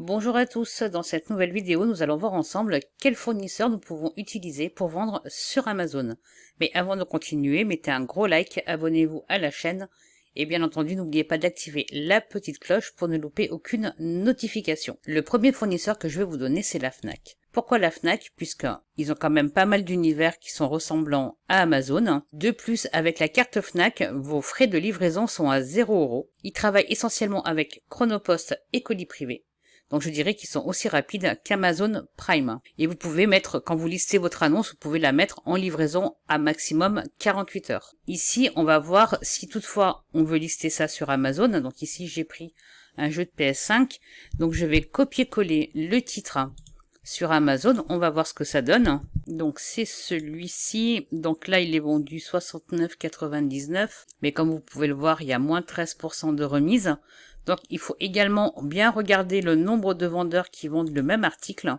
Bonjour à tous, dans cette nouvelle vidéo, nous allons voir ensemble quels fournisseurs nous pouvons utiliser pour vendre sur Amazon. Mais avant de continuer, mettez un gros like, abonnez-vous à la chaîne et bien entendu, n'oubliez pas d'activer la petite cloche pour ne louper aucune notification. Le premier fournisseur que je vais vous donner, c'est la Fnac. Pourquoi la Fnac? Puisqu'ils ont quand même pas mal d'univers qui sont ressemblants à Amazon. De plus, avec la carte Fnac, vos frais de livraison sont à 0 €. Ils travaillent essentiellement avec Chronopost et colis privés. Donc je dirais qu'ils sont aussi rapides qu'Amazon Prime. Et vous pouvez mettre, quand vous listez votre annonce, vous pouvez la mettre en livraison à maximum 48 heures. Ici, on va voir si toutefois on veut lister ça sur Amazon. Donc ici, j'ai pris un jeu de PS5. Donc je vais copier-coller le titre sur Amazon. On va voir ce que ça donne. Donc c'est celui-ci. Donc là, il est vendu 69,99. Mais comme vous pouvez le voir, il y a moins 13% de remise. Donc il faut également bien regarder le nombre de vendeurs qui vendent le même article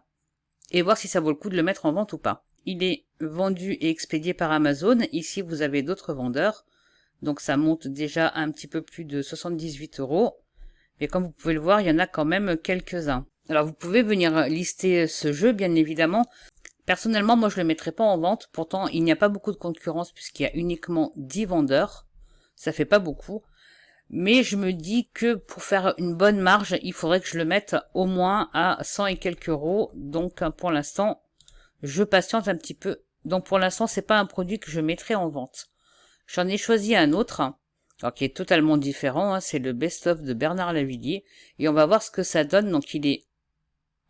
et voir si ça vaut le coup de le mettre en vente ou pas. Il est vendu et expédié par Amazon. Ici, vous avez d'autres vendeurs. Donc ça monte déjà à un petit peu plus de 78 €. Mais comme vous pouvez le voir, il y en a quand même quelques-uns. Alors vous pouvez venir lister ce jeu, bien évidemment. Personnellement, moi je ne le mettrai pas en vente. Pourtant, il n'y a pas beaucoup de concurrence puisqu'il y a uniquement 10 vendeurs. Ça fait pas beaucoup. Mais je me dis que pour faire une bonne marge, il faudrait que je le mette au moins à 100 et quelques euros. Donc pour l'instant, je patiente un petit peu. Donc pour l'instant, c'est pas un produit que je mettrai en vente. J'en ai choisi un autre, alors qui est totalement différent. C'est le best-of de Bernard Lavilliers. Et on va voir ce que ça donne. Donc il est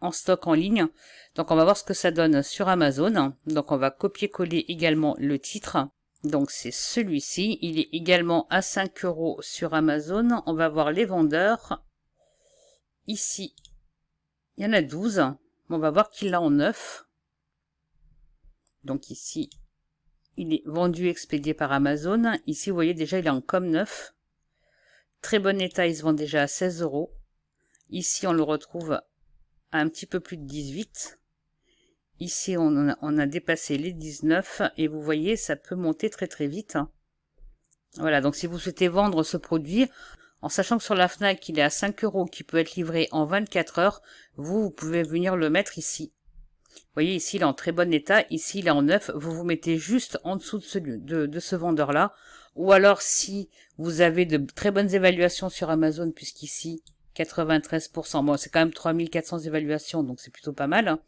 en stock en ligne. Donc on va voir ce que ça donne sur Amazon. Donc on va copier-coller également le titre. Donc c'est celui-ci, il est également à 5 € sur Amazon. On va voir les vendeurs. Ici, il y en a 12. On va voir qu'il l'a en 9. Donc ici, il est vendu expédié par Amazon. Ici, vous voyez déjà, il est en com 9. Très bon état, il se vend déjà à 16 €. Ici, on le retrouve à un petit peu plus de 18. Ici, on a dépassé les 19 et vous voyez, ça peut monter très très vite. Voilà, donc si vous souhaitez vendre ce produit, en sachant que sur la Fnac, il est à 5 €, qui peut être livré en 24 heures, vous pouvez venir le mettre ici. Vous voyez, ici, il est en très bon état. Ici, il est en neuf. Vous vous mettez juste en dessous de ce vendeur-là. Ou alors, si vous avez de très bonnes évaluations sur Amazon, puisqu'ici, 93%, bon, c'est quand même 3400 évaluations, donc c'est plutôt pas mal, hein.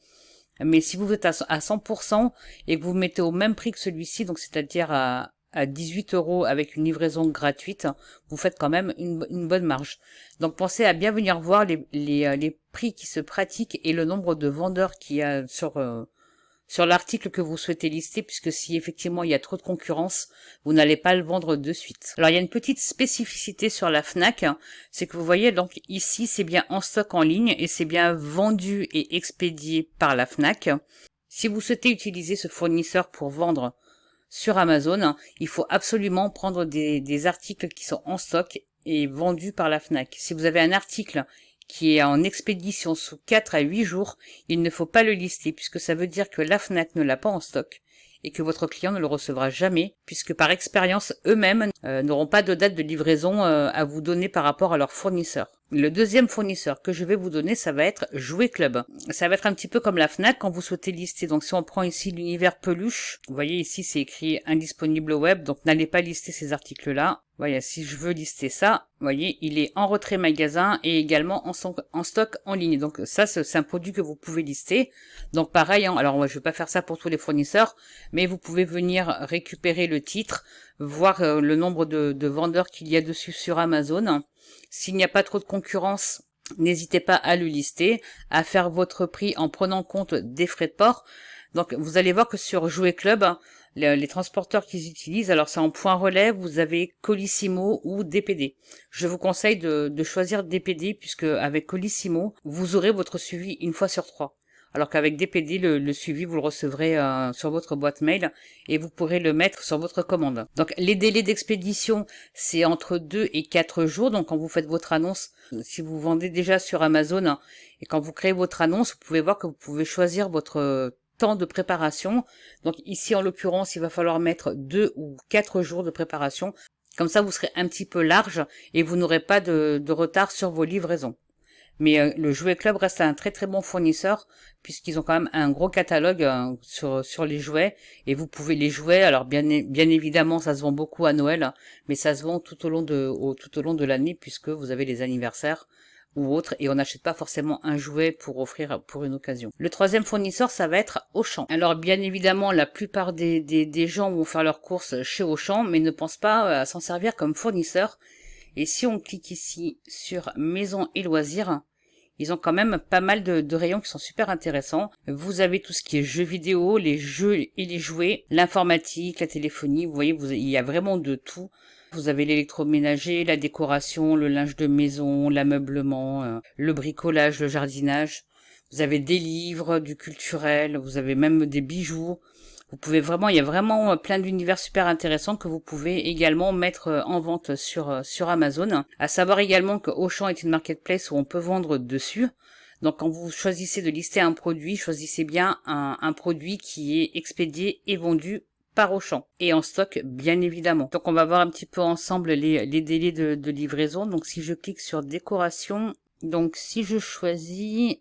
Mais si vous êtes à 100% et que vous mettez au même prix que celui-ci, donc c'est-à-dire à 18 € avec une livraison gratuite, vous faites quand même une bonne marge. Donc pensez à bien venir voir les prix qui se pratiquent et le nombre de vendeurs qu'il y a sur l'article que vous souhaitez lister, puisque si effectivement il y a trop de concurrence, vous n'allez pas le vendre de suite. Alors il y a une petite spécificité sur la Fnac, c'est que vous voyez donc ici c'est bien en stock en ligne et c'est bien vendu et expédié par la Fnac. Si vous souhaitez utiliser ce fournisseur pour vendre sur Amazon, il faut absolument prendre des articles qui sont en stock et vendus par la Fnac. Si vous avez un article qui est en expédition sous 4 à 8 jours, il ne faut pas le lister puisque ça veut dire que la Fnac ne l'a pas en stock et que votre client ne le recevra jamais puisque par expérience eux-mêmes n'auront pas de date de livraison à vous donner par rapport à leur fournisseur. Le deuxième fournisseur que je vais vous donner, ça va être Jouet Club. Ça va être un petit peu comme la Fnac quand vous souhaitez lister. Donc si on prend ici l'univers peluche, vous voyez ici c'est écrit indisponible au web, donc n'allez pas lister ces articles-là. Voilà, si je veux lister ça, vous voyez, il est en retrait magasin et également en stock en ligne. Donc ça, c'est un produit que vous pouvez lister. Donc pareil, hein, alors je vais pas faire ça pour tous les fournisseurs, mais vous pouvez venir récupérer le titre, voir le nombre de vendeurs qu'il y a dessus sur Amazon. S'il n'y a pas trop de concurrence, n'hésitez pas à le lister, à faire votre prix en prenant compte des frais de port. Donc vous allez voir que sur Jouet Club, les transporteurs qu'ils utilisent, alors c'est en point relais, vous avez Colissimo ou DPD. Je vous conseille de choisir DPD puisque avec Colissimo, vous aurez votre suivi une fois sur 3. Alors qu'avec DPD, le suivi, vous le recevrez sur votre boîte mail et vous pourrez le mettre sur votre commande. Donc les délais d'expédition, c'est entre 2 et 4 jours. Donc quand vous faites votre annonce, si vous vendez déjà sur Amazon et quand vous créez votre annonce, vous pouvez voir que vous pouvez choisir votre temps de préparation. Donc ici, en l'occurrence, il va falloir mettre 2 ou 4 jours de préparation. Comme ça, vous serez un petit peu large et vous n'aurez pas de retard sur vos livraisons. Mais le Jouet Club reste un très très bon fournisseur puisqu'ils ont quand même un gros catalogue sur les jouets et vous pouvez les jouer. Alors bien évidemment, ça se vend beaucoup à Noël, hein, mais ça se vend tout au long de l'année puisque vous avez les anniversaires ou autres et on n'achète pas forcément un jouet pour offrir pour une occasion. Le troisième fournisseur, ça va être Auchan. Alors bien évidemment, la plupart des gens vont faire leurs courses chez Auchan, mais ne pensent pas à s'en servir comme fournisseur. Et si on clique ici sur Maison et Loisirs, ils ont quand même pas mal de rayons qui sont super intéressants. Vous avez tout ce qui est jeux vidéo, les jeux et les jouets, l'informatique, la téléphonie. Vous voyez, il y a vraiment de tout. Vous avez l'électroménager, la décoration, le linge de maison, l'ameublement, le bricolage, le jardinage. Vous avez des livres, du culturel, vous avez même des bijoux. Vous pouvez vraiment, il y a vraiment plein d'univers super intéressants que vous pouvez également mettre en vente sur Amazon. À savoir également que Auchan est une marketplace où on peut vendre dessus. Donc quand vous choisissez de lister un produit, choisissez bien un produit qui est expédié et vendu par Auchan. Et en stock, bien évidemment. Donc on va voir un petit peu ensemble les délais de livraison. Donc si je clique sur décoration, donc si je choisis,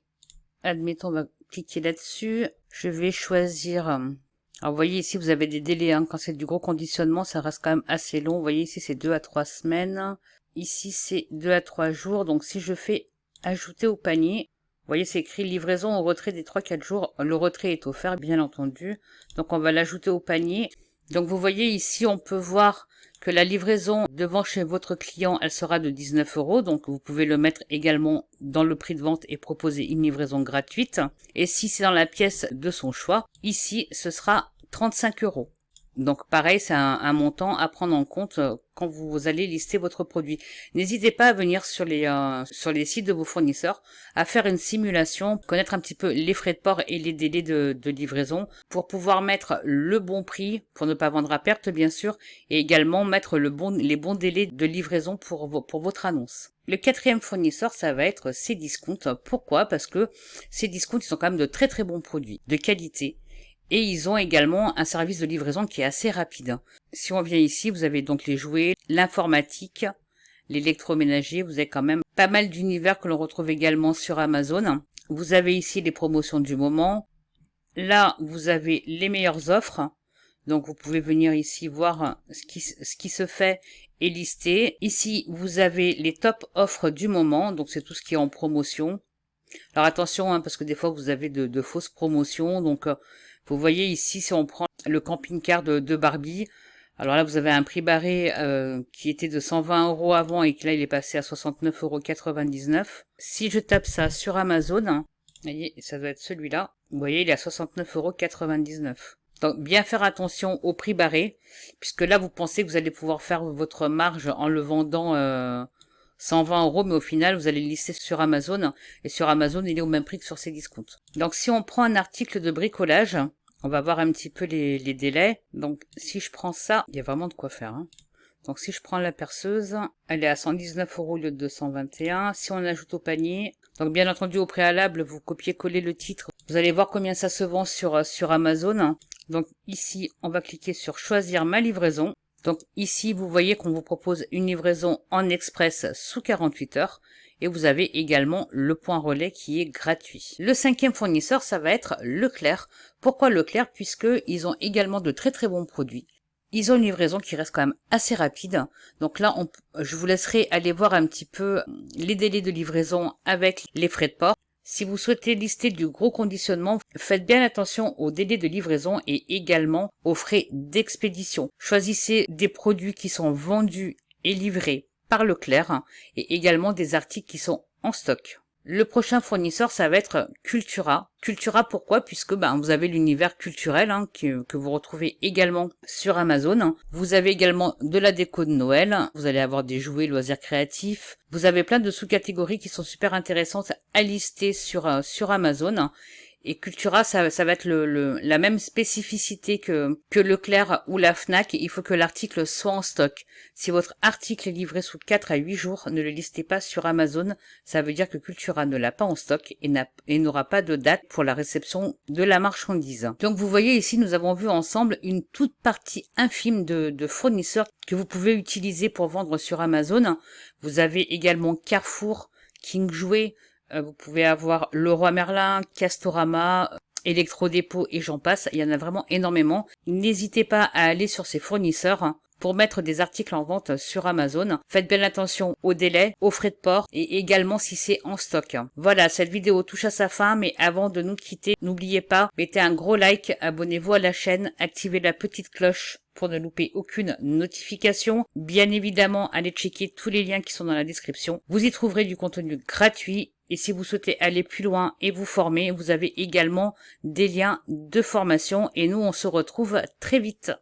admettons, on va cliquer là-dessus. Je vais choisir... Alors vous voyez ici, vous avez des délais, hein. Quand c'est du gros conditionnement, ça reste quand même assez long. Vous voyez ici, c'est 2 à 3 semaines. Ici, c'est 2 à 3 jours. Donc si je fais ajouter au panier, vous voyez, c'est écrit livraison au retrait des 3-4 jours. Le retrait est offert, bien entendu. Donc on va l'ajouter au panier. Donc vous voyez ici, on peut voir que la livraison devant chez votre client, elle sera de 19 €. Donc vous pouvez le mettre également dans le prix de vente et proposer une livraison gratuite. Et si c'est dans la pièce de son choix, ici, ce sera 35 €. Donc pareil, c'est un montant à prendre en compte quand vous allez lister votre produit. N'hésitez pas à venir sur les sites de vos fournisseurs, à faire une simulation, connaître un petit peu les frais de port et les délais de livraison pour pouvoir mettre le bon prix, pour ne pas vendre à perte bien sûr, et également mettre les bons délais de livraison pour votre annonce. Le quatrième fournisseur, ça va être Cdiscount. Pourquoi? Parce que Cdiscount, ils sont quand même de très très bons produits, de qualité. Et ils ont également un service de livraison qui est assez rapide. Si on vient ici, vous avez donc les jouets, l'informatique, l'électroménager. Vous avez quand même pas mal d'univers que l'on retrouve également sur Amazon. Vous avez ici les promotions du moment. Là, vous avez les meilleures offres. Donc, vous pouvez venir ici voir ce qui se fait et lister. Ici, vous avez les top offres du moment. Donc, c'est tout ce qui est en promotion. Alors, attention, hein, parce que des fois, vous avez de fausses promotions. Donc, vous voyez ici, si on prend le camping-car de Barbie, alors là, vous avez un prix barré qui était de 120 € avant et que là, il est passé à 69,99 €. Si je tape ça sur Amazon, vous voyez, ça doit être celui-là. Vous voyez, il est à 69,99 €. Donc, bien faire attention au prix barré, puisque là, vous pensez que vous allez pouvoir faire votre marge en le vendant 120 €, mais au final, vous allez le lister sur Amazon, et sur Amazon, il est au même prix que sur Cdiscount. Donc, si on prend un article de bricolage, on va voir un petit peu les délais. Donc, si je prends ça, il y a vraiment de quoi faire, hein. Donc, si je prends la perceuse, elle est à 119 € au lieu de 221. Si on ajoute au panier, donc bien entendu, au préalable, vous copiez-collez le titre. Vous allez voir combien ça se vend sur Amazon. Donc, ici, on va cliquer sur choisir ma livraison. Donc ici, vous voyez qu'on vous propose une livraison en express sous 48 heures et vous avez également le point relais qui est gratuit. Le cinquième fournisseur, ça va être Leclerc. Pourquoi Leclerc? Puisqu'ils ont également de très très bons produits. Ils ont une livraison qui reste quand même assez rapide. Donc là, je vous laisserai aller voir un petit peu les délais de livraison avec les frais de port. Si vous souhaitez lister du gros conditionnement, faites bien attention aux délais de livraison et également aux frais d'expédition. Choisissez des produits qui sont vendus et livrés par Leclerc et également des articles qui sont en stock. Le prochain fournisseur, ça va être Cultura. Cultura, pourquoi? Puisque vous avez l'univers culturel que vous retrouvez également sur Amazon. Vous avez également de la déco de Noël. Vous allez avoir des jouets, loisirs créatifs. Vous avez plein de sous-catégories qui sont super intéressantes à lister sur Amazon. Et Cultura, ça va être la même spécificité que Leclerc ou la Fnac. Il faut que l'article soit en stock. Si votre article est livré sous 4 à 8 jours, ne le listez pas sur Amazon. Ça veut dire que Cultura ne l'a pas en stock et n'aura pas de date pour la réception de la marchandise. Donc vous voyez ici, nous avons vu ensemble une toute partie infime de fournisseurs que vous pouvez utiliser pour vendre sur Amazon. Vous avez également Carrefour, King Jouet, Vous pouvez avoir Leroy Merlin, Castorama, Electrodépôt et j'en passe. Il y en a vraiment énormément. N'hésitez pas à aller sur ces fournisseurs pour mettre des articles en vente sur Amazon. Faites bien attention aux délais, aux frais de port et également si c'est en stock. Voilà, cette vidéo touche à sa fin, mais avant de nous quitter, n'oubliez pas, mettez un gros like, abonnez-vous à la chaîne, activez la petite cloche pour ne louper aucune notification. Bien évidemment, allez checker tous les liens qui sont dans la description. Vous y trouverez du contenu gratuit. Et si vous souhaitez aller plus loin et vous former, vous avez également des liens de formation. Et nous, on se retrouve très vite.